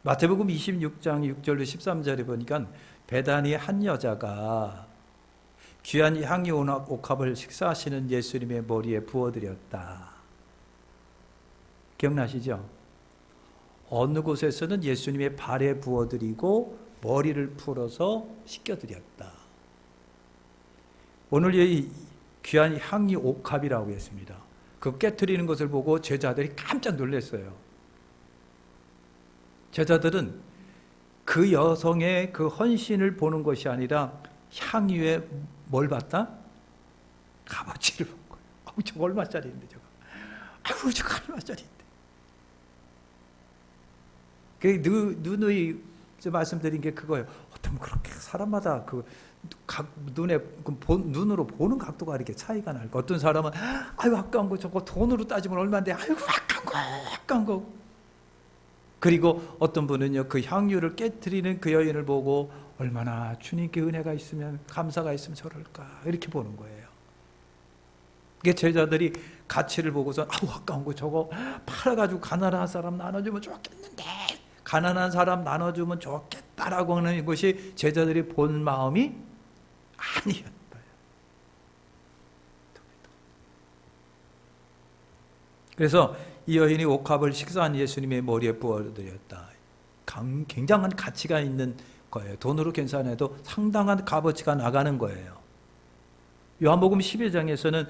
마태복음 26장 6절로 13절에 보니까 베다니 한 여자가 귀한 향유 옥합을 식사하시는 예수님의 머리에 부어드렸다. 기억나시죠? 어느 곳에서는 예수님의 발에 부어드리고 머리를 풀어서 씻겨드렸다. 오늘 이 귀한 향유 옥합이라고 했습니다. 그 깨트리는 것을 보고 제자들이 깜짝 놀랐어요. 제자들은 그 여성의 그 헌신을 보는 것이 아니라 향유에 뭘 봤다? 값어치를 본 거예요. 아우, 저거 얼마짜리인데 저거. 아우, 저거 얼마짜리인데. 그 누누이 말씀드린 게 그거예요. 어떤 그렇게 사람마다 그 눈으로 보는 각도가 이렇게 차이가 날까. 어떤 사람은 아유 아까운 거 저거 돈으로 따지면 얼마인데 아이고 아까운 거. 그리고 어떤 분은요 그 향유를 깨트리는 그 여인을 보고 얼마나 주님께 은혜가 있으면 감사가 있으면 저럴까 이렇게 보는 거예요. 이게 제자들이 가치를 보고서 아우 아까운 거 저거 팔아가지고 가난한 사람 나눠주면 좋겠는데 가난한 사람 나눠주면 좋겠다라고 하는 것이 제자들이 본 마음이 아니었어요. 그래서 이 여인이 옥합을 식사한 예수님의 머리에 부어드렸다. 굉장한 가치가 있는 거예요. 돈으로 계산해도 상당한 값어치가 나가는 거예요. 요한복음 12장에서는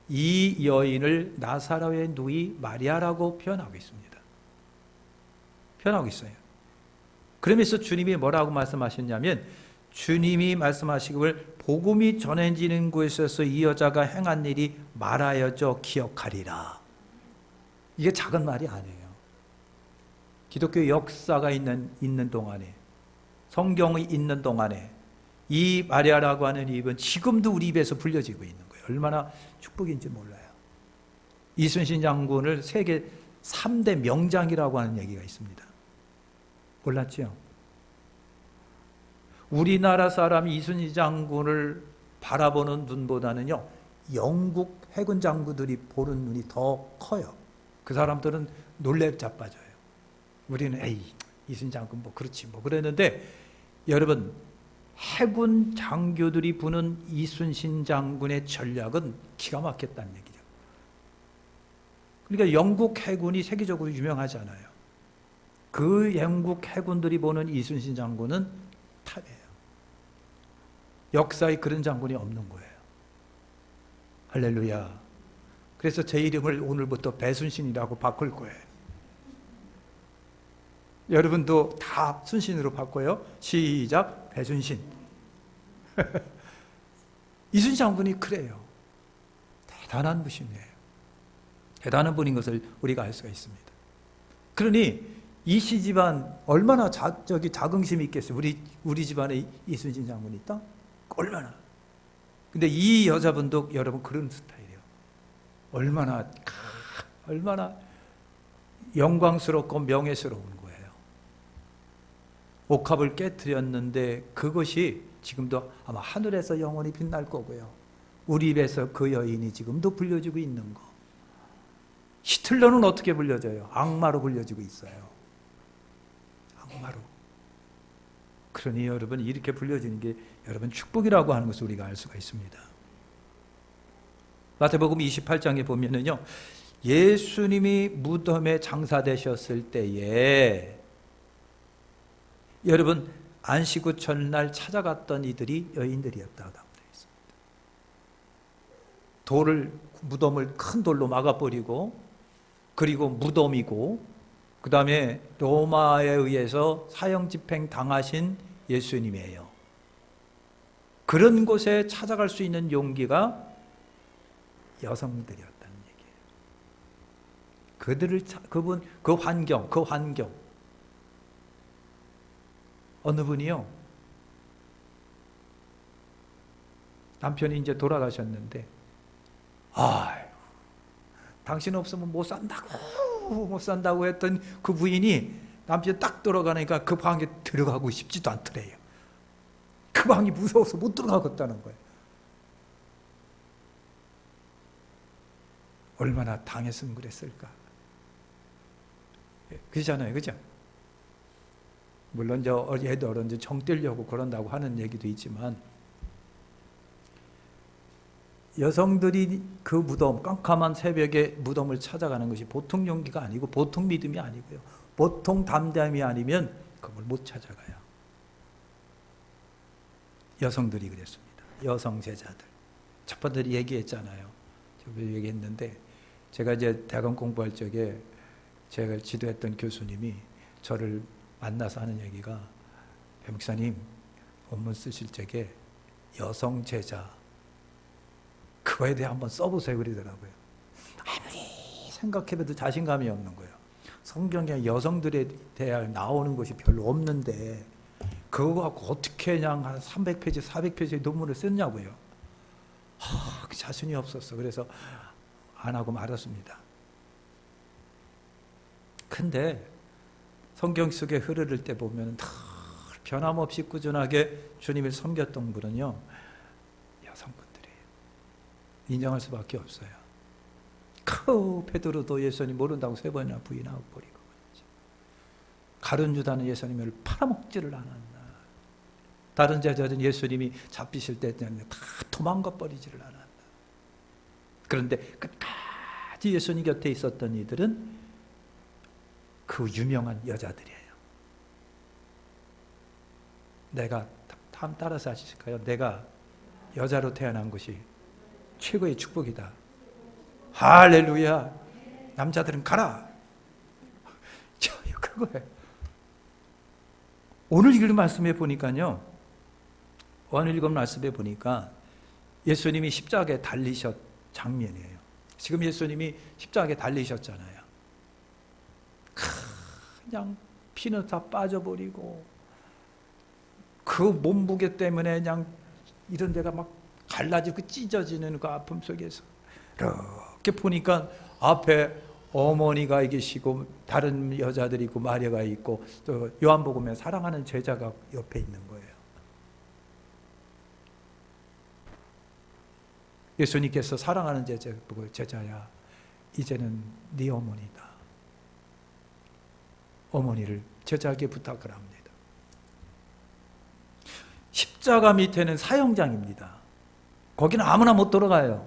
이 여인을 나사로의 누이 마리아라고 표현하고 있습니다. 표현하고 있어요. 그러면서 주님이 뭐라고 말씀하셨냐면 주님이 말씀하시기를 복음이 전해지는 곳에서 이 여자가 행한 일이 말하여져 기억하리라. 이게 작은 말이 아니에요. 기독교 역사가 있는 동안에 성경이 있는 동안에 이 마리아라고 하는 이름은 지금도 우리 입에서 불려지고 있는 거예요. 얼마나 축복인지 몰라요. 이순신 장군을 세계 3대 명장이라고 하는 얘기가 있습니다. 몰랐죠? 우리나라 사람이 이순신 장군을 바라보는 눈보다는요 영국 해군 장군들이 보는 눈이 더 커요. 그 사람들은 놀래 자빠져요. 우리는 에이 이순신 장군 뭐 그렇지 뭐 그랬는데 여러분 해군 장교들이 보는 이순신 장군의 전략은 기가 막혔다는 얘기죠. 그러니까 영국 해군이 세계적으로 유명하잖아요. 그 영국 해군들이 보는 이순신 장군은 탑이에요. 역사에 그런 장군이 없는 거예요. 할렐루야. 그래서 제 이름을 오늘부터 배순신이라고 바꿀 거예요. 여러분도 다 순신으로 바꿔요. 시작. 배순신. 이순신 장군이 그래요. 대단한 분이에요. 대단한 분인 것을 우리가 알 수가 있습니다. 그러니 이씨 집안 얼마나 자긍심이 있겠어요. 우리 집안에 이순신 장군이 있다? 얼마나. 근데 이 여자분도 여러분 그런 스타일이에요. 얼마나 영광스럽고 명예스러운 거예요. 옥합을 깨트렸는데 그것이 지금도 아마 하늘에서 영원히 빛날 거고요. 우리 입에서 그 여인이 지금도 불려지고 있는 거. 히틀러는 어떻게 불려져요? 악마로 불려지고 있어요. 악마로. 그러니 여러분 이렇게 불려지는 게 여러분 축복이라고 하는 것을 우리가 알 수가 있습니다. 마태복음 28장에 보면은요, 예수님이 무덤에 장사되셨을 때에 여러분 안식 후 전날 찾아갔던 이들이 여인들이었다고 되어 있습니다. 무덤을 큰 돌로 막아버리고 그리고 무덤이고 그 다음에 로마에 의해서 사형집행 당하신 예수님이에요. 그런 곳에 찾아갈 수 있는 용기가 여성들이었다는 얘기예요. 그 환경. 어느 분이요? 남편이 이제 돌아가셨는데, 당신 없으면 못 산다고 했던 그 부인이 남편이 딱 돌아가니까 그 방에 들어가고 싶지도 않더래요. 그 방이 무서워서 못 들어가겠다는 거예요. 얼마나 당했으면 그랬을까. 그러잖아요. 그죠? 물론 얘들은 이제 정 떼려고 그런다고 하는 얘기도 있지만, 여성들이 그 무덤, 깜깜한 새벽에 무덤을 찾아가는 것이 보통 용기가 아니고 보통 믿음이 아니고요, 보통 담대함이 아니면 그걸 못 찾아가요. 여성들이 그랬습니다. 여성 제자들. 첫 번째 얘기했잖아요. 저번에 얘기했는데, 제가 이제 대학원 공부할 적에 제가 지도했던 교수님이 저를 만나서 하는 얘기가, 배 목사님 논문 쓰실 적에 여성 제자 그거에 대해 한번 써보세요 그러더라고요. 아무리 생각해봐도 자신감이 없는 거예요. 성경에 여성들에 대해 나오는 것이 별로 없는데 그거 갖고 어떻게 그냥 한 300페이지 400페이지의 논문을 썼냐고요. 그 자신이 없었어. 그래서 안 하고 말았습니다. 근데 성경 속에 흐르를 때 보면 다 변함없이 꾸준하게 주님을 섬겼던 분은요, 여성분들이에요. 인정할 수밖에 없어요. 베드로도 예수님 모른다고 3번이나 부인하고 버리고, 가룟 유다는 예수님을 팔아먹지를 않았나. 다른 제자들은 예수님이 잡히실 때 다 도망가 버리지를 않았나. 그런데 끝까지 예수님 곁에 있었던 이들은 그 유명한 여자들이에요. 내가 따라서 하실까요? 내가 여자로 태어난 것이 최고의 축복이다. 할렐루야. 남자들은 가라. 그거예요. 오늘 읽은 말씀에 보니까요, 오늘 읽은 말씀에 보니까 예수님이 십자가에 달리셨 장면이에요. 지금 예수님이 십자가에 달리셨잖아요. 그냥 피는 다 빠져버리고 그 몸무게 때문에 그냥 이런 데가 막 갈라지고 찢어지는 그 아픔 속에서 이렇게 보니까 앞에 어머니가 계시고 다른 여자들이 있고 마리아가 있고 또 요한복음에 사랑하는 제자가 옆에 있는 거예요. 예수님께서 사랑하는 제자 보고, 제자야, 이제는 네 어머니다. 어머니를 제자에게 부탁을 합니다. 십자가 밑에는 사형장입니다. 거기는 아무나 못 들어가요.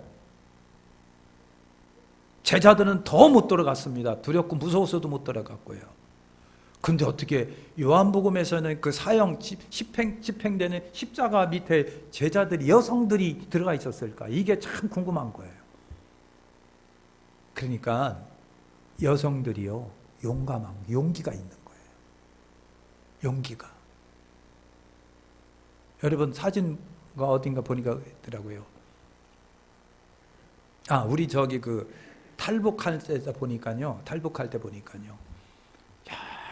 제자들은 더 못 들어갔습니다. 두렵고 무서워서도 못 들어갔고요. 근데 어떻게 요한복음에서는 그 사형 집행되는 십자가 밑에 제자들이, 여성들이 들어가 있었을까? 이게 참 궁금한 거예요. 그러니까 여성들이요, 용기가 있는 거예요. 용기가. 여러분 사진가 어딘가 보니까 있더라고요. 우리 탈북할 때 보니까요,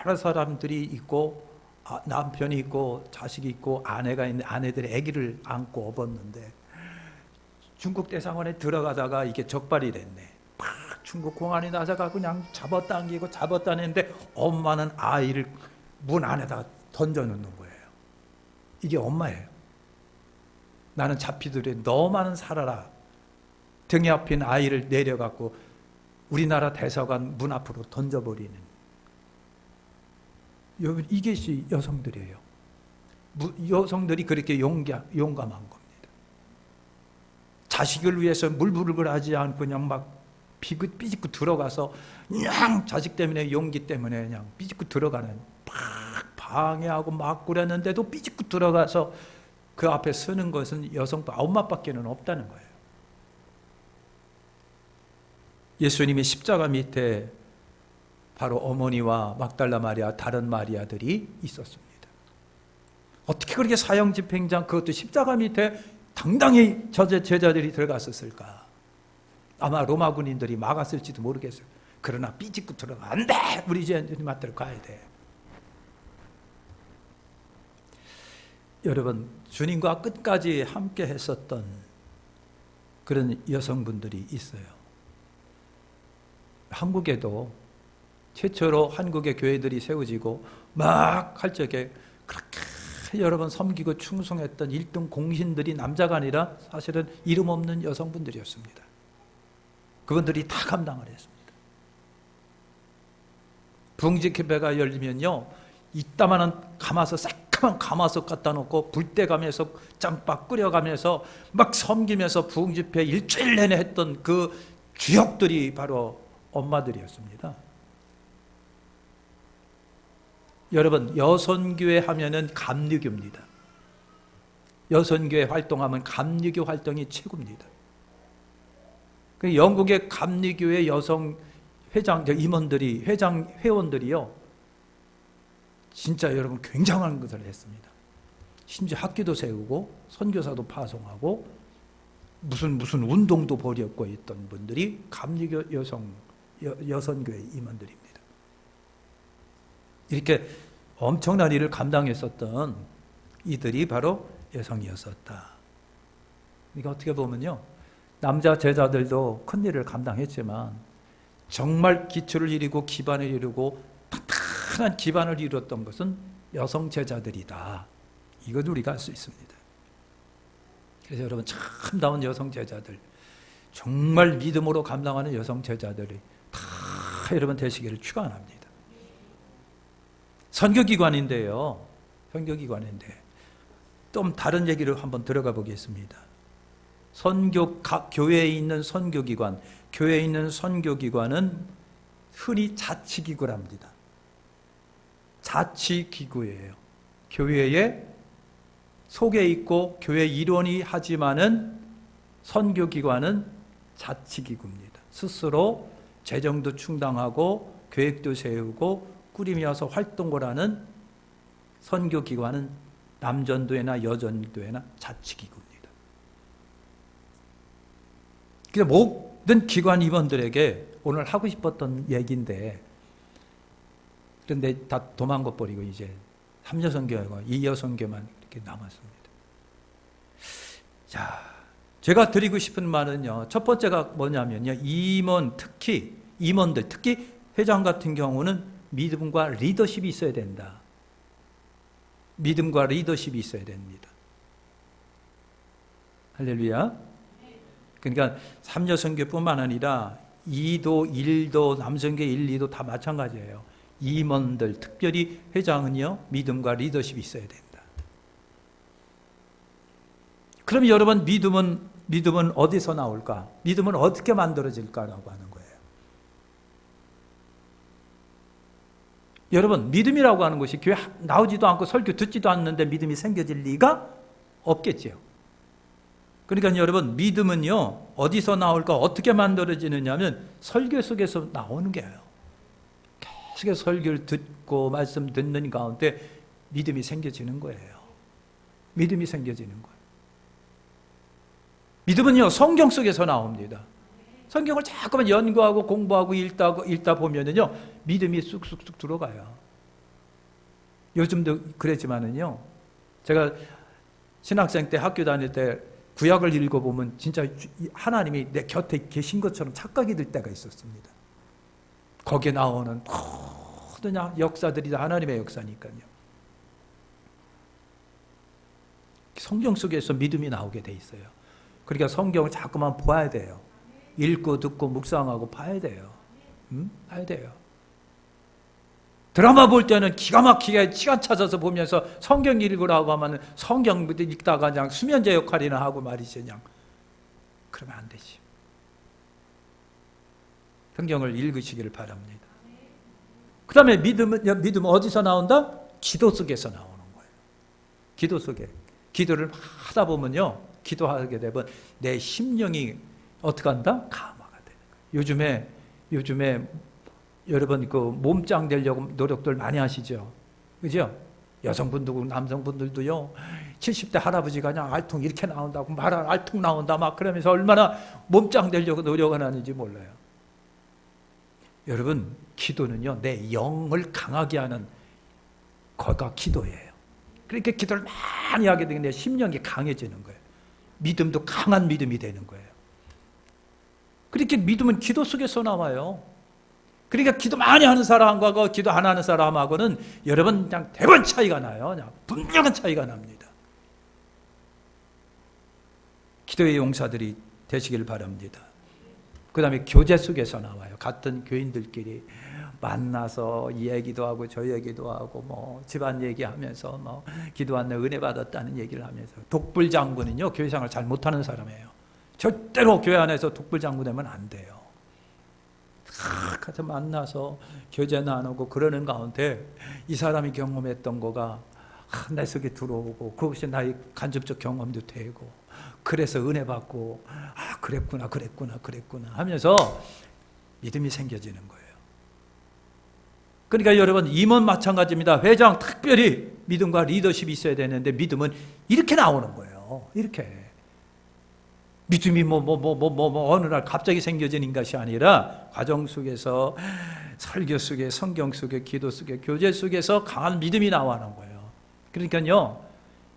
여러 사람들이 있고, 남편이 있고 자식이 있고 아내가 있는데 아내들이 아기를 안고 업었는데, 중국 대사관에 들어가다가 이게 적발이 됐네. 막 중국 공안이 나서가 그냥 잡아당기는데 엄마는 아이를 문 안에다 던져놓는 거예요. 이게 엄마예요. 나는 잡히더라도 너만은 살아라. 등에 앞인 아이를 내려갖고 우리나라 대사관 문 앞으로 던져버리는, 이게 여성들이에요. 여성들이 그렇게 용감한 겁니다. 자식을 위해서 물부르고 하지 않고 그냥 막 삐짓고 들어가서 그냥 자식 때문에, 용기 때문에 그냥 삐짓고 들어가는, 막 방해하고 막 그랬는데도 삐짓고 들어가서 그 앞에 서는 것은 엄마밖에는 없다는 거예요. 예수님이 십자가 밑에 바로 어머니와 막달라 마리아, 다른 마리아들이 있었습니다. 어떻게 그렇게 사형 집행장, 그것도 십자가 밑에 당당히 제자들이 들어갔었을까? 아마 로마 군인들이 막았을지도 모르겠어요. 그러나 삐짓고 들어가, 안 돼! 우리 주님한테로 가야 돼. 여러분, 주님과 끝까지 함께 했었던 그런 여성분들이 있어요. 한국에도 최초로 한국의 교회들이 세워지고 막 할 적에 그렇게 여러 번 섬기고 충성했던 1등 공신들이 남자가 아니라 사실은 이름 없는 여성분들이었습니다. 그분들이 다 감당을 했습니다. 부흥지 캠페가 열리면요, 이따만한 가마솥, 새까만 가마솥 갖다 놓고 불때가면서 짬밥 끓여가면서 막 섬기면서 부흥집회 일주일 내내 했던 그 주역들이 바로 엄마들이었습니다. 여러분, 여선교회 하면은 감리교입니다. 여선교회 활동하면 감리교 활동이 최고입니다. 영국의 감리교회 여성 임원들이, 회원들이요, 진짜 여러분 굉장한 것을 했습니다. 심지어 학교도 세우고 선교사도 파송하고 무슨 운동도 벌였고 있던 분들이 감리교 여선교회 임원들입니다. 이렇게 엄청난 일을 감당했었던 이들이 바로 여성이었었다. 그러니까 어떻게 보면요, 남자 제자들도 큰 일을 감당했지만 정말 기초를 이루고 기반을 이루고 탄탄한 기반을 이뤘던 것은 여성 제자들이다. 이것 우리가 알 수 있습니다. 그래서 여러분, 참다운 여성 제자들, 정말 믿음으로 감당하는 여성 제자들이 다 여러분 되시기를 축원합니다. 선교기관인데요, 선교기관인데 좀 다른 얘기를 한번 들어가 보겠습니다. 교회에 있는 선교기관, 교회에 있는 선교기관은 흔히 자치기구랍니다. 자치기구예요. 교회에 속에 있고 교회 일원이 하지만은 선교기관은 자치기구입니다. 스스로 재정도 충당하고 계획도 세우고 꾸리면서 활동을 하는 선교기관은 남전도회나 여전도회나 자치기구입니다. 그래서 모든 기관 임원들에게 오늘 하고 싶었던 얘기인데, 그런데 다 도망가 버리고 이제 3여선교회가 2여선교만 이렇게 남았습니다. 자, 제가 드리고 싶은 말은요, 첫 번째가 뭐냐면요, 임원들, 특히 회장 같은 경우는 믿음과 리더십이 있어야 된다. 믿음과 리더십이 있어야 됩니다. 할렐루야. 그러니까 3여선교뿐만 아니라 2도, 1도, 남선교 1, 2도 다 마찬가지예요. 임원들, 특별히 회장은요, 믿음과 리더십이 있어야 된다. 그럼 여러분, 믿음은 어디서 나올까? 믿음은 어떻게 만들어질까라고 하는 거예요. 여러분, 믿음이라고 하는 것이 교회 나오지도 않고 설교 듣지도 않는데 믿음이 생겨질 리가 없겠지요. 그러니까 여러분, 믿음은요, 어디서 나올까, 어떻게 만들어지느냐 하면 설교 속에서 나오는 거예요. 계속 설교를 듣고 말씀 듣는 가운데 믿음이 생겨지는 거예요. 믿음이 생겨지는 거예요. 믿음은요, 성경 속에서 나옵니다. 성경을 자꾸만 연구하고 공부하고 읽다 보면은요, 믿음이 쑥쑥쑥 들어가요. 요즘도 그랬지만은요, 제가 신학생 때 학교 다닐 때 구약을 읽어보면 진짜 하나님이 내 곁에 계신 것처럼 착각이 들 때가 있었습니다. 거기에 나오는 모든 역사들이 다 하나님의 역사니까요. 성경 속에서 믿음이 나오게 돼 있어요. 그러니까 성경을 자꾸만 봐야 돼요. 읽고 듣고 묵상하고 봐야 돼요. 봐야 돼요. 드라마 볼 때는 기가 막히게 시간 찾아서 보면서 성경 읽으라고 하면 성경 읽다가 그냥 수면제 역할이나 하고 말이지, 그냥. 그러면 안 되지. 성경을 읽으시기를 바랍니다. 그 다음에 믿음은 어디서 나온다? 기도 속에서 나오는 거예요. 기도 속에. 기도를 하다 보면요, 기도하게 되면 내 심령이 어떻게 한다? 감화가 되는 거예요. 요즘에 여러분 그 몸짱 되려고 노력들 많이 하시죠? 그죠? 여성분들도 남성분들도요, 70대 할아버지가 그냥 알통 이렇게 나온다고 말할 알통 나온다 막 그러면서 얼마나 몸짱 되려고 노력을 하는지 몰라요. 여러분, 기도는요, 내 영을 강하게 하는 거가 기도예요. 그렇게 기도를 많이 하게 되면 내 심령이 강해지는 거예요. 믿음도 강한 믿음이 되는 거예요. 그렇게 믿음은 기도 속에서 나와요. 그러니까 기도 많이 하는 사람과 기도 안 하는 사람하고는 여러분 그냥 대번 차이가 나요. 그냥 분명한 차이가 납니다. 기도의 용사들이 되시길 바랍니다. 그 다음에 교제 속에서 나와요. 같은 교인들끼리 만나서 이 얘기도 하고 저 얘기도 하고 뭐 집안 얘기하면서 뭐 기도한 날 은혜 받았다는 얘기를 하면서. 독불 장군은요 교회 생활 잘 못하는 사람이에요. 절대로 교회 안에서 독불 장군 되면 안 돼요. 같이 만나서 교제 나누고 그러는 가운데 이 사람이 경험했던 거가 내 속에 들어오고 그것이 나의 간접적 경험도 되고 그래서 은혜 받고 그랬구나 하면서 믿음이 생겨지는 거예요. 그러니까 여러분 임원 마찬가지입니다. 회장 특별히 믿음과 리더십이 있어야 되는데 믿음은 이렇게 나오는 거예요. 이렇게 믿음이 어느 날 갑자기 생겨지는 것이 아니라 과정 속에서 설교 속에 성경 속에 기도 속에 교제 속에서 강한 믿음이 나오는 거예요. 그러니까요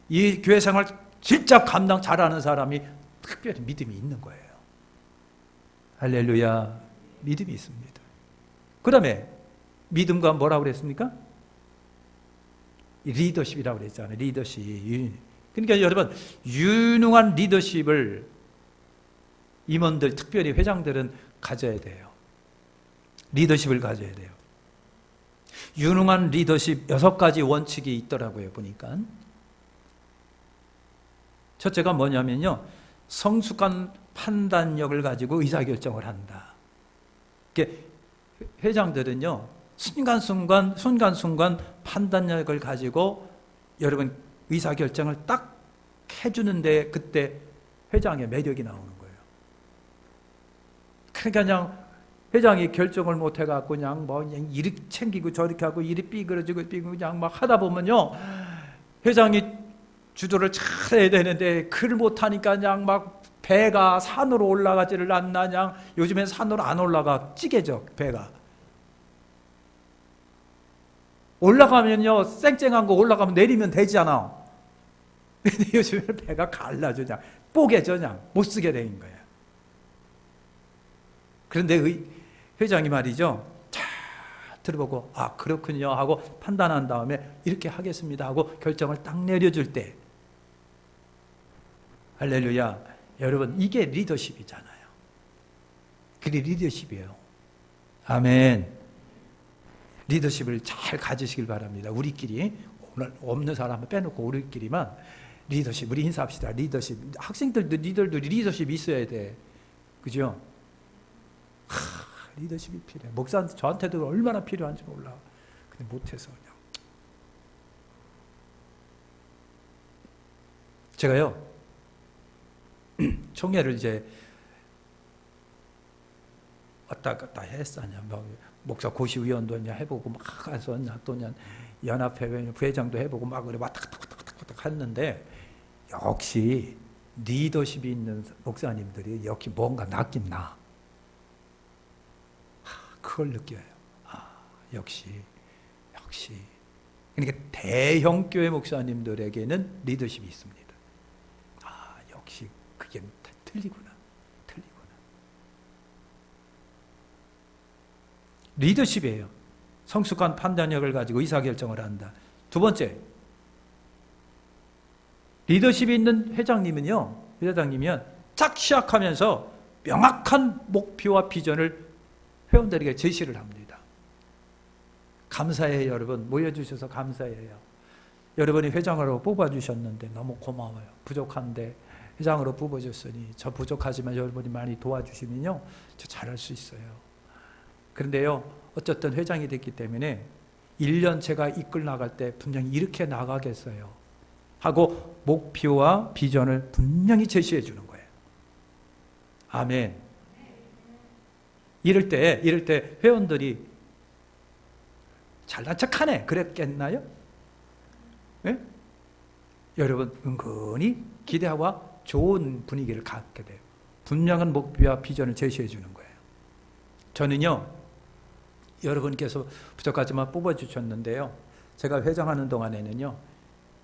이 교회 생활 진짜 감당 잘하는 사람이 특별히 믿음이 있는 거예요. 할렐루야. 믿음이 있습니다. 그 다음에 믿음과 뭐라고 그랬습니까? 리더십이라고 그랬잖아요. 리더십. 그러니까 여러분 유능한 리더십을 임원들 특별히 회장들은 가져야 돼요. 리더십을 가져야 돼요. 유능한 리더십 6가지 원칙이 있더라고요. 보니까 첫째가 뭐냐면요 성숙한 판단력을 가지고 의사결정을 한다. 회장들은요 순간순간 판단력을 가지고 여러분 의사결정을 딱 해주는데 그때 회장의 매력이 나오는 거예요. 그러니까 그냥 회장이 결정을 못 해갖고 그냥 이리 챙기고 저렇게 하고 이리 삐그러지고 그냥 막 하다 보면요 회장이 주도를 잘 해야 되는데 그걸 못하니까 그냥 막 배가 산으로 올라가지를 않나. 그냥 요즘엔 산으로 안 올라가. 찌개져 배가. 올라가면요 쌩쌩한 거 올라가면 내리면 되잖아. 근데 요즘엔 배가 갈라져. 그냥 뽀개져. 그냥 못 쓰게 된 거야. 그런데 회장이 말이죠 잘 들어보고 그렇군요 하고 판단한 다음에 이렇게 하겠습니다 하고 결정을 딱 내려줄 때 할렐루야. 여러분 이게 리더십이잖아요. 그게 리더십이에요. 아멘. 리더십을 잘 가지시길 바랍니다. 우리끼리 오늘 없는 사람은 빼놓고 우리끼리만 리더십 우리 인사합시다. 리더십. 학생들도 니들도 리더십이 있어야 돼. 그죠? 리더십이 필요해. 목사한테 저한테도 얼마나 필요한지 몰라. 근데 못해서 그냥. 제가요 총회를 이제 왔다 갔다 했었냐. 목사 고시위원도 해보고 막 가서 또 연합회 부회장도 해보고 막 그래 왔다 갔다 했는데 역시 리더십이 있는 목사님들이 역시 뭔가 낫긴 나. 그걸 느껴요. 역시. 그러니까 대형 교회 목사님들에게는 리더십이 있습니다. 역시 그게 틀리구나. 리더십이에요. 성숙한 판단력을 가지고 의사결정을 한다. 두 번째, 리더십이 있는 회장님이면 딱 시작하면서 명확한 목표와 비전을 회원들에게 제시를 합니다. 감사해요. 여러분 모여주셔서 감사해요. 여러분이 회장으로 뽑아주셨는데 너무 고마워요. 부족한데 회장으로 뽑아줬으니 저 부족하지만 여러분이 많이 도와주시면요 저 잘할 수 있어요. 그런데요 어쨌든 회장이 됐기 때문에 1년 제가 이끌 나갈 때 분명히 이렇게 나가겠어요 하고 목표와 비전을 분명히 제시해 주는 거예요. 아멘. 이럴 때 회원들이 잘난 척하네 그랬겠나요? 네? 여러분 은근히 기대와 좋은 분위기를 갖게 돼요. 분명한 목표와 비전을 제시해 주는 거예요. 저는요 여러분께서 부족하지만 뽑아주셨는데요 제가 회장하는 동안에는요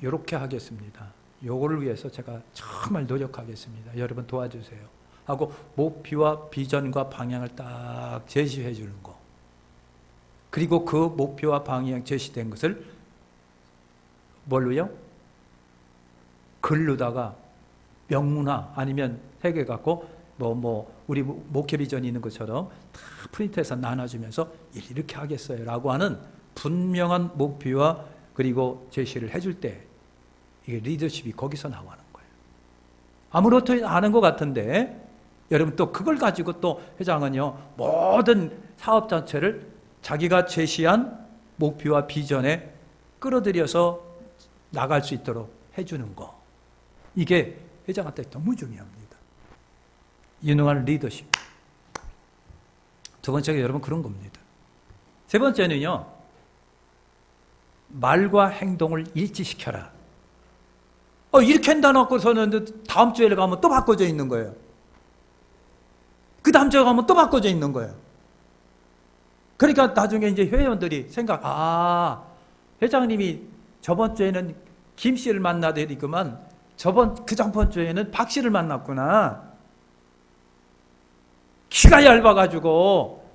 이렇게 하겠습니다. 요거를 위해서 제가 정말 노력하겠습니다. 여러분 도와주세요 하고 목표와 비전과 방향을 딱 제시해 주는 거. 그리고 그 목표와 방향 제시된 것을 뭘로요? 글로다가 명문화 아니면 새겨 갖고 우리 목회 비전이 있는 것처럼 다 프린트해서 나눠주면서 이렇게 하겠어요 라고 하는 분명한 목표와 그리고 제시를 해줄 때 이게 리더십이 거기서 나오는 거예요. 아무렇지도 않은 것 같은데 여러분 또 그걸 가지고 또 회장은요 모든 사업 자체를 자기가 제시한 목표와 비전에 끌어들여서 나갈 수 있도록 해주는 거, 이게 회장한테 너무 중요합니다. 유능한 리더십. 두 번째가 여러분 그런 겁니다. 세 번째는요, 말과 행동을 일치시켜라. 이렇게 한다놓고서는 다음 주에 가면 또 바꿔져 있는 거예요. 그 다음 주에 가면 또 바꿔져 있는 거예요. 그러니까 나중에 이제 회원들이 회장님이 저번 주에는 김 씨를 만나야 되니까만 그 전번 주에는 박 씨를 만났구나. 귀가 얇아가지고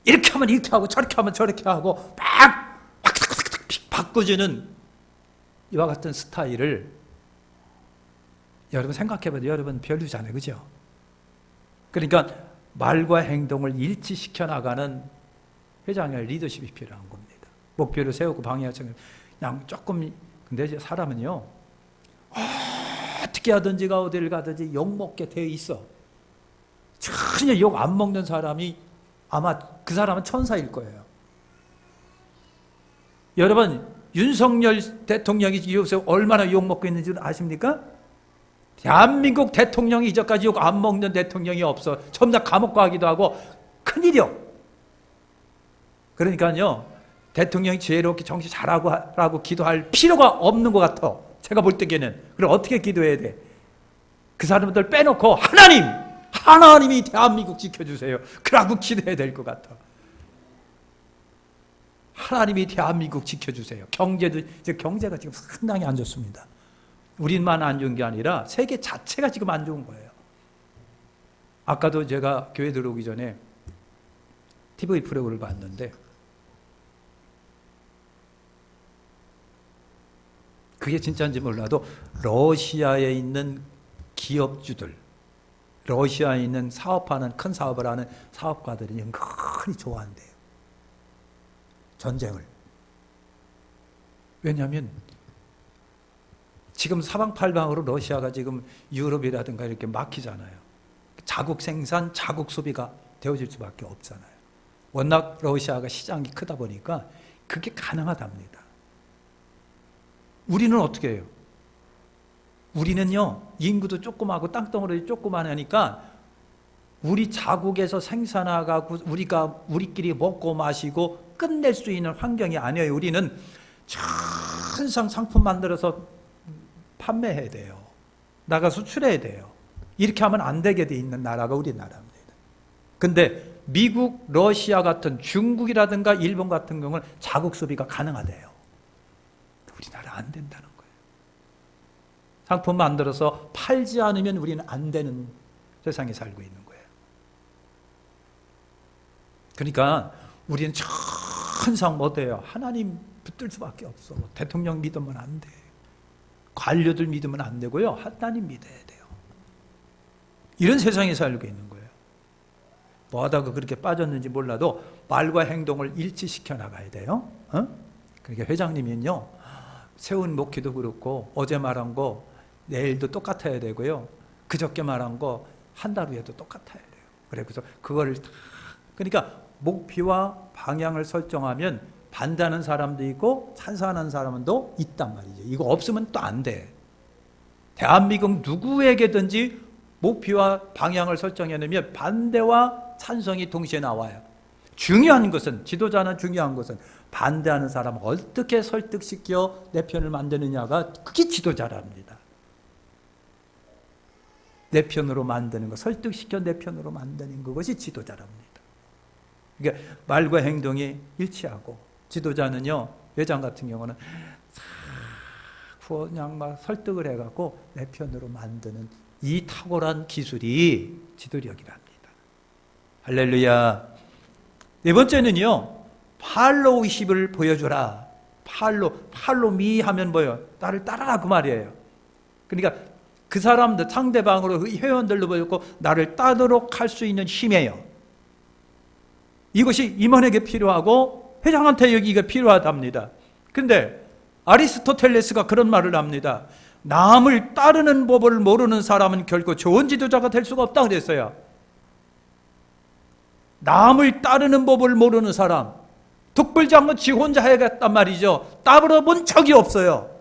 이렇게 하면 이렇게 하고 저렇게 하면 저렇게 하고 막 바꿔주는 이와 같은 스타일을 여러분 생각해봐도 여러분 별로잖아요, 그죠? 그러니까 말과 행동을 일치시켜 나가는 회장의 리더십이 필요한 겁니다. 목표를 세우고 방해하는 그냥 조금. 근데 이제 사람은요 어떻게 하든지가 어디를 가든지 욕먹게 되어 있어. 전혀 욕 안 먹는 사람이 아마 그 사람은 천사일 거예요. 여러분 윤석열 대통령이 요새 얼마나 욕 먹고 있는지 아십니까? 대한민국 대통령이 이제까지 욕 안 먹는 대통령이 없어. 전부 다 감옥 가기도 하고 큰일이요. 그러니까요 대통령이 지혜롭게 정치 잘하고 기도할 필요가 없는 것 같아. 제가 볼 때에는. 그럼 어떻게 기도해야 돼? 그 사람들 빼놓고 하나님이 대한민국 지켜주세요. 그러고 기도해야 될 것 같아. 하나님이 대한민국 지켜주세요. 경제가 지금 상당히 안 좋습니다. 우리만 안 좋은 게 아니라 세계 자체가 지금 안 좋은 거예요. 아까도 제가 교회 들어오기 전에 TV 프로그램을 봤는데 그게 진짜인지 몰라도 러시아에 있는 기업주들, 러시아에 있는 사업하는 큰 사업을 하는 사업가들이 은근히 좋아한대요. 전쟁을. 왜냐하면 지금 사방팔방으로 러시아가 지금 유럽이라든가 이렇게 막히잖아요. 자국 생산, 자국 소비가 되어질 수밖에 없잖아요. 워낙 러시아가 시장이 크다 보니까 그게 가능하답니다. 우리는 어떻게 해요? 우리는요, 인구도 조그마하고 땅덩어리 조그마하니까 우리 자국에서 생산하고 우리끼리 먹고 마시고 끝낼 수 있는 환경이 아니에요. 우리는 천상 상품 만들어서 판매해야 돼요. 나가 수출해야 돼요. 이렇게 하면 안 되게 돼 있는 나라가 우리나라입니다. 근데 미국, 러시아 같은 중국이라든가 일본 같은 경우는 자국 소비가 가능하대요. 우리나라 안 된다는 거예요. 상품 만들어서 팔지 않으면 우리는 안 되는 세상에 살고 있는 거예요. 그러니까 우리는 천상 못해요. 하나님 붙들 수밖에 없어. 대통령 믿으면 안 돼. 관료들 믿으면 안 되고요. 하나님 믿어야 돼요. 이런 세상에 살고 있는 거예요. 뭐 하다가 그렇게 빠졌는지 몰라도 말과 행동을 일치시켜 나가야 돼요. 그러니까 회장님은요, 세운 목회도 그렇고 어제 말한 거 내일도 똑같아야 되고요. 그저께 말한 거 한 달 후에도 똑같아야 돼요. 그래서 그거를 그러니까 목표와 방향을 설정하면 반대하는 사람도 있고 찬성하는 사람도 있단 말이죠. 이거 없으면 또 안 돼. 대한민국 누구에게든지 목표와 방향을 설정해 놓으면 반대와 찬성이 동시에 나와요. 중요한 것은, 지도자는 중요한 것은 반대하는 사람을 어떻게 설득시켜 내 편을 만드느냐가 그게 지도자랍니다. 내 편으로 만드는 것, 설득시켜 내 편으로 만드는 그것이 지도자랍니다. 그러니까 말과 행동이 일치하고, 지도자는요, 회장 같은 경우는 그냥 막 설득을 해갖고 내 편으로 만드는 이 탁월한 기술이 지도력이랍니다. 할렐루야. 네 번째는요, 팔로우십을 보여줘라. 팔로미 하면 뭐예요? 나를 따라라 그 말이에요. 그러니까 그 사람들 상대방으로 회원들로 보였고 나를 따르도록 할 수 있는 힘이에요. 이것이 임원에게 필요하고 회장한테 여기가 필요하답니다. 그런데 아리스토텔레스가 그런 말을 합니다. 남을 따르는 법을 모르는 사람은 결코 좋은 지도자가 될 수가 없다 그랬어요. 남을 따르는 법을 모르는 사람, 득불지 않고 지 혼자 해야겠단 말이죠. 따라본 적이 없어요.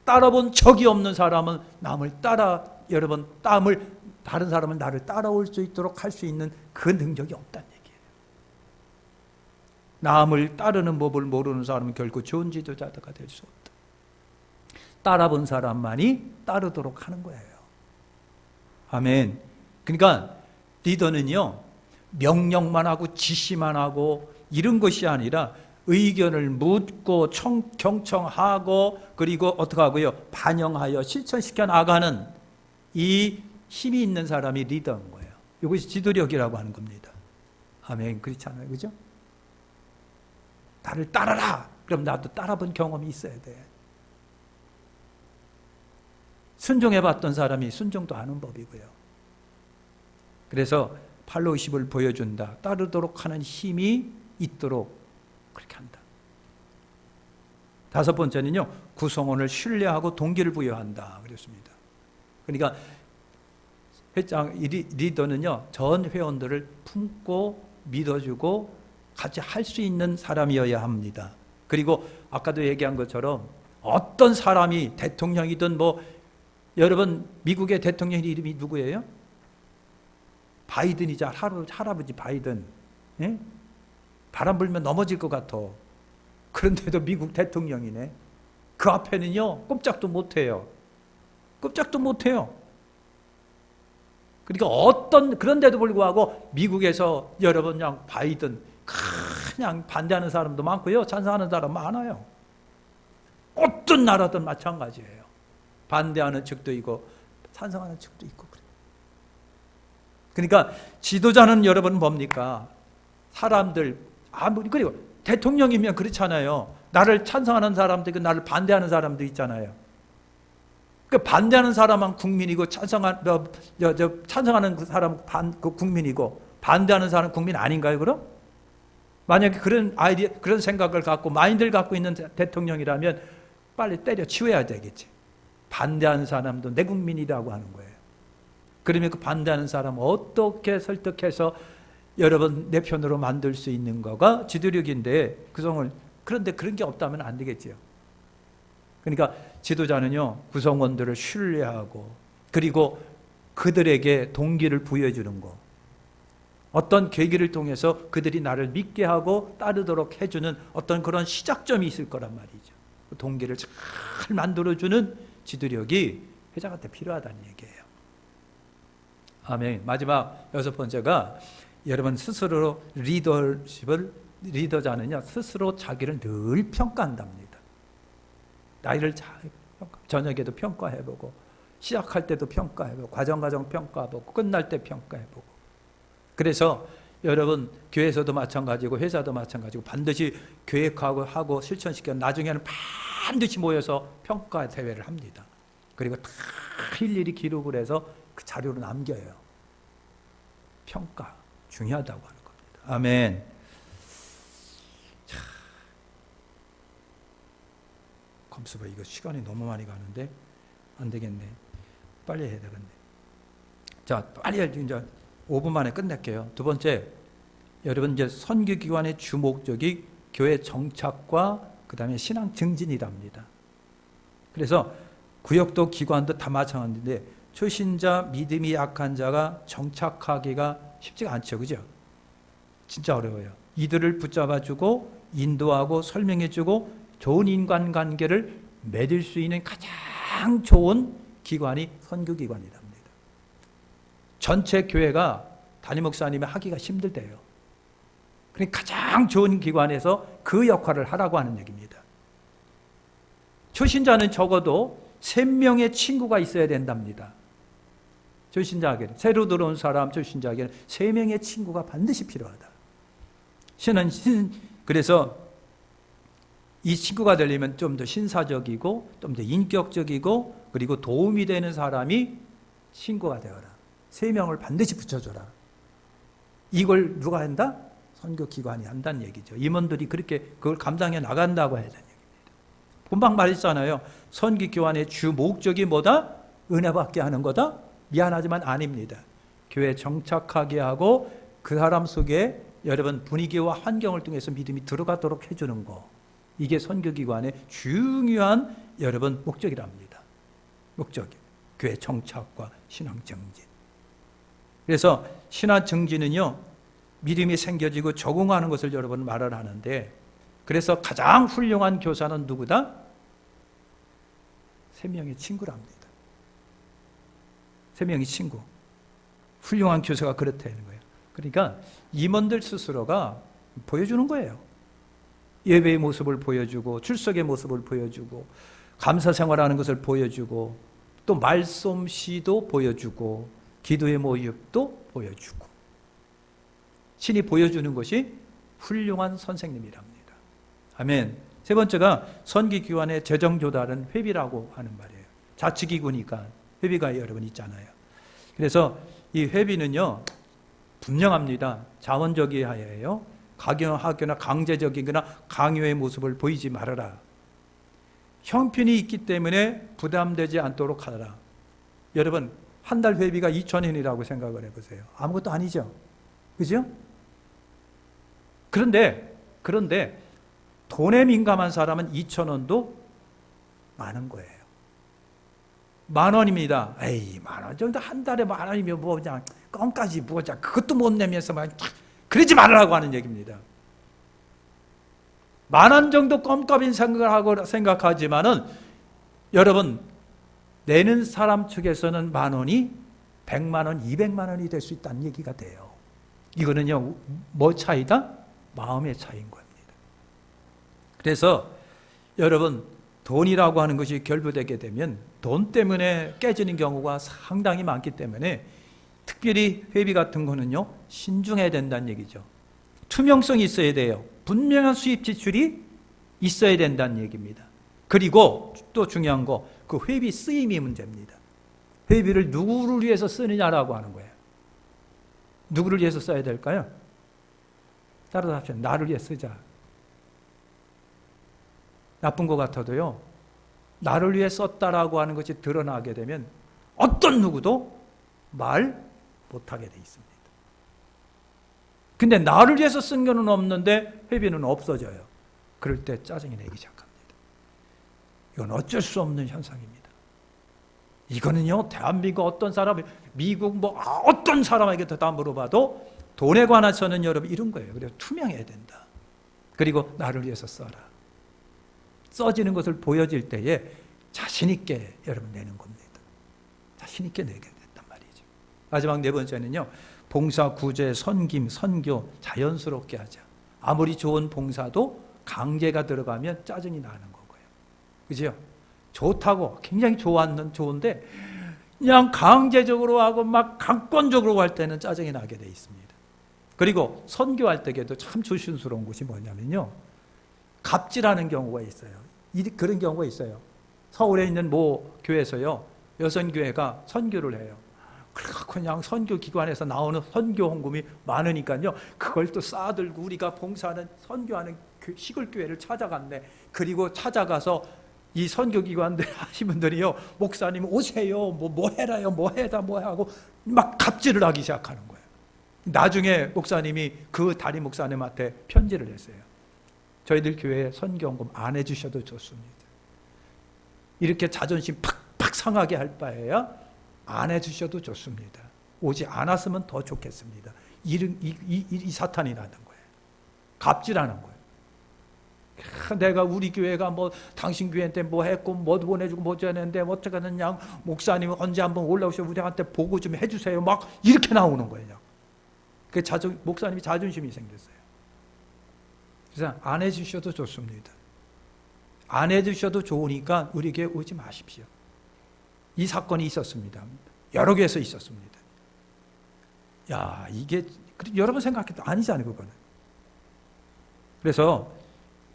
따라본 적이 없는 사람은 남을 따라, 여러분, 다른 사람은 나를 따라올 수 있도록 할 수 있는 그 능력이 없다는 얘기예요. 남을 따르는 법을 모르는 사람은 결코 좋은 지도자가 될 수 없다. 따라본 사람만이 따르도록 하는 거예요. 아멘. 그러니까 리더는요, 명령만 하고 지시만 하고 이런 것이 아니라 의견을 묻고 경청하고 그리고 어떻게 하고요? 반영하여 실천시켜 나가는 이 힘이 있는 사람이 리더인 거예요. 이것이 지도력이라고 하는 겁니다. 아멘. 그렇지 않아요? 그죠? 나를 따라라! 그럼 나도 따라본 경험이 있어야 돼. 순종해봤던 사람이 순종도 하는 법이고요. 그래서 팔로우십을 보여준다. 따르도록 하는 힘이 있도록 그렇게 한다. 다섯 번째는요, 구성원을 신뢰하고 동기를 부여한다 그랬습니다. 그러니까 회장 리더는요, 전 회원들을 품고 믿어주고 같이 할 수 있는 사람이어야 합니다. 그리고 아까도 얘기한 것처럼 어떤 사람이 대통령이든 여러분 미국의 대통령 이름이 누구예요? 바이든이자 할아버지 바이든. 예? 바람 불면 넘어질 것 같아. 그런데도 미국 대통령이네. 그 앞에는요, 꼼짝도 못해요. 꼼짝도 못해요. 그러니까 그런데도 불구하고 미국에서 여러분 그냥 바이든 그냥 반대하는 사람도 많고요, 찬성하는 사람 많아요. 어떤 나라든 마찬가지예요. 반대하는 측도 있고 찬성하는 측도 있고 그래요. 그러니까 지도자는 여러분 뭡니까? 사람들 그리고 대통령이면 그렇잖아요. 나를 찬성하는 사람도 있고 나를 반대하는 사람도 있잖아요. 그 반대하는 사람은 국민이고 찬성하는 그 사람은 국민이고 반대하는 사람은 국민 아닌가요? 그럼? 만약에 그런 생각을 갖고 마인드를 갖고 있는 대통령이라면 빨리 때려치워야 되겠지. 반대하는 사람도 내 국민이라고 하는 거예요. 그러면 그 반대하는 사람 어떻게 설득해서 여러분 내 편으로 만들 수 있는 거가 지도력인데 그런데 그런 게 없다면 안 되겠지요. 그러니까 지도자는요, 구성원들을 신뢰하고 그리고 그들에게 동기를 부여해주는 거, 어떤 계기를 통해서 그들이 나를 믿게 하고 따르도록 해주는 어떤 그런 시작점이 있을 거란 말이죠. 그 동기를 잘 만들어주는 지도력이 회장한테 필요하다는 얘기예요. 아멘. 마지막 여섯 번째가 여러분 스스로 리더자는요, 스스로 자기를 늘 평가한답니다. 나이를 잘 저녁에도 평가해보고 시작할 때도 평가해보고 과정 평가해보고 끝날 때 평가해보고. 그래서 여러분 교회에서도 마찬가지고 회사도 마찬가지고 반드시 계획하고 실천시켜 나중에는 반드시 모여서 평가 대회를 합니다. 그리고 다 일일이 기록을 해서 그 자료로 남겨요. 평가 중요하다고 하는 겁니다. 아멘. 자, 검수봐, 이거 시간이 너무 많이 가는데 안 되겠네. 빨리 해야 되겠네. 자, 빨리 이제 5분 만에 끝낼게요. 두 번째, 여러분 이제 선교기관의 주 목적이 교회 정착과 그 다음에 신앙 증진이랍니다. 그래서 구역도 기관도 다 마찬가지인데 초신자, 믿음이 약한 자가 정착하기가 쉽지가 않죠. 그죠? 진짜 어려워요. 이들을 붙잡아주고 인도하고 설명해주고 좋은 인간관계를 맺을 수 있는 가장 좋은 기관이 선교기관이랍니다. 전체 교회가 담임 목사님이 하기가 힘들대요. 그러니까 가장 좋은 기관에서 그 역할을 하라고 하는 얘기입니다. 초신자는 적어도 3명의 친구가 있어야 된답니다. 초신자에게는, 새로 들어온 사람 초신자에게는 3명의 친구가 반드시 필요하다. 그래서 이 친구가 되려면 좀 더 신사적이고 좀 더 인격적이고 그리고 도움이 되는 사람이 친구가 되어라. 3명을 반드시 붙여줘라. 이걸 누가 한다? 선교기관이 한다는 얘기죠. 임원들이 그렇게 그걸 감당해 나간다고 해야 되는 얘기입니다. 본방 말했잖아요. 선교기관의 주 목적이 뭐다? 은혜 받게 하는 거다? 미안하지만 아닙니다. 교회에 정착하게 하고 그 사람 속에 여러분 분위기와 환경을 통해서 믿음이 들어가도록 해주는 거. 이게 선교기관의 중요한 여러분 목적이랍니다. 목적이 교회 정착과 신앙 정진. 그래서 신앙 정진은요 믿음이 생겨지고 적응하는 것을 여러분 말을 하는데, 그래서 가장 훌륭한 교사는 누구다? 3명의 친구랍니다. 3명의 친구. 훌륭한 교사가 그렇다는 거예요. 그러니까 임원들 스스로가 보여주는 거예요. 예배의 모습을 보여주고 출석의 모습을 보여주고 감사 생활하는 것을 보여주고 또 말씀시도 보여주고 기도의 모습도 보여주고 신이 보여주는 것이 훌륭한 선생님이랍니다. 아멘. 세 번째가 선교기관의 재정조달은 회비라고 하는 말이에요. 자치기구니까 회비가 여러분 있잖아요. 그래서 이 회비는요 분명합니다. 자원적이어야해요. 강요하거나 강제적이거나 강요의 모습을 보이지 말아라. 형편이 있기 때문에 부담되지 않도록 하라. 여러분 한 달 회비가 2,000원이라고 생각을 해보세요. 아무것도 아니죠. 그죠? 그런데 돈에 민감한 사람은 2,000원도 많은 거예요. 10,000원입니다. 에이 10,000원 정도 한 달에 10,000원이면 뭐 그냥 껌까지 뭐자 그것도 못 내면서 막 그러지 말라고 하는 얘기입니다. 10,000원 정도 껌값인 생각하지만은 여러분 내는 사람 측에서는 10,000원이 100,000원, 200,000원이 될 수 있다는 얘기가 돼요. 이거는요 뭐 차이다? 마음의 차이인 겁니다. 그래서 여러분 돈이라고 하는 것이 결부되게 되면 돈 때문에 깨지는 경우가 상당히 많기 때문에 특별히 회비 같은 거는요 신중해야 된다는 얘기죠. 투명성이 있어야 돼요. 분명한 수입 지출이 있어야 된다는 얘기입니다. 그리고 또 중요한 거 그 회비 쓰임이 문제입니다. 회비를 누구를 위해서 쓰느냐라고 하는 거예요. 누구를 위해서 써야 될까요? 따라서 합시다. 나를 위해 쓰자. 나쁜 것 같아도요 나를 위해 썼다라고 하는 것이 드러나게 되면 어떤 누구도 말 못하게 돼 있습니다. 근데 나를 위해서 쓴 거는 없는데 회비는 없어져요. 그럴 때 짜증이 내기 시작합니다. 이건 어쩔 수 없는 현상입니다. 이거는요 대한민국 어떤 사람, 미국 뭐 어떤 사람에게 다 물어봐도 돈에 관해서는 여러분 이런 거예요. 그래서 투명해야 된다. 그리고 나를 위해서 써라. 써지는 것을 보여질 때에 자신 있게 여러분 내는 겁니다. 자신 있게 내게 됐단 말이죠. 마지막 4번째는요. 봉사, 구제, 선김, 선교 자연스럽게 하자. 아무리 좋은 봉사도 강제가 들어가면 짜증이 나는 거고요. 그죠? 좋다고 굉장히 좋은데 그냥 강제적으로 하고 막 강권적으로 할 때는 짜증이 나게 돼 있습니다. 그리고 선교할 때에도 참 조심스러운 것이 뭐냐면요. 갑질하는 경우가 있어요. 그런 경우가 있어요. 서울에 있는 모 교회에서요. 여선교회가 선교를 해요. 그냥 선교기관에서 나오는 선교 헌금이 많으니까요. 그걸 또 쌓아들고 우리가 봉사하는 선교하는 시골교회를 찾아갔네. 그리고 찾아가서 이 선교기관들 하신 분들이요. 목사님 오세요. 뭐 해라요. 뭐 해다 뭐 하고 막 갑질을 하기 시작하는 거예요. 나중에 목사님이 그 담임 목사님한테 편지를 했어요. 저희들 교회에 선교헌금 안 해주셔도 좋습니다. 이렇게 자존심 팍팍 상하게 할 바에야 안 해주셔도 좋습니다. 오지 않았으면 더 좋겠습니다. 이 사탄이 나는 거예요. 갑질하는 거예요. 내가 우리 교회가 뭐 당신 교회한테 뭐 했고 뭐 보내주고 뭐 했는데 어쩌겠는 양 목사님 언제 한번 올라오셔 우리한테 보고 좀 해주세요. 막 이렇게 나오는 거예요. 그 목사님이 자존심이 생겼어요. 그래서 안 해주셔도 좋습니다. 안 해주셔도 좋으니까 우리 교회 오지 마십시오. 이 사건이 있었습니다. 여러 개에서 있었습니다. 이게 여러분 생각해도 아니잖아요, 그거는. 그래서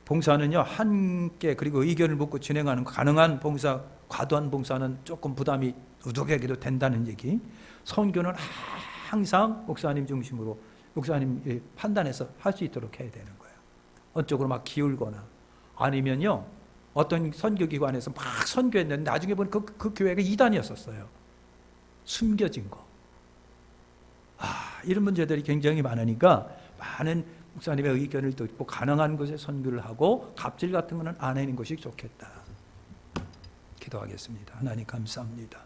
봉사는요, 함께 그리고 의견을 묻고 진행하는 가능한 봉사, 과도한 봉사는 조금 부담이 우두개기도 된다는 얘기. 선교는 항상 목사님 중심으로 목사님 판단해서 할 수 있도록 해야 되는 거예요. 어쪽으로 막 기울거나 아니면요, 어떤 선교기관에서 막 선교했는데 나중에 보니 그 교회가 이단이었었어요. 숨겨진 거. 이런 문제들이 굉장히 많으니까 많은 목사님의 의견을 듣고 가능한 곳에 선교를 하고 갑질 같은 거는 안 하는 것이 좋겠다. 기도하겠습니다. 하나님 감사합니다.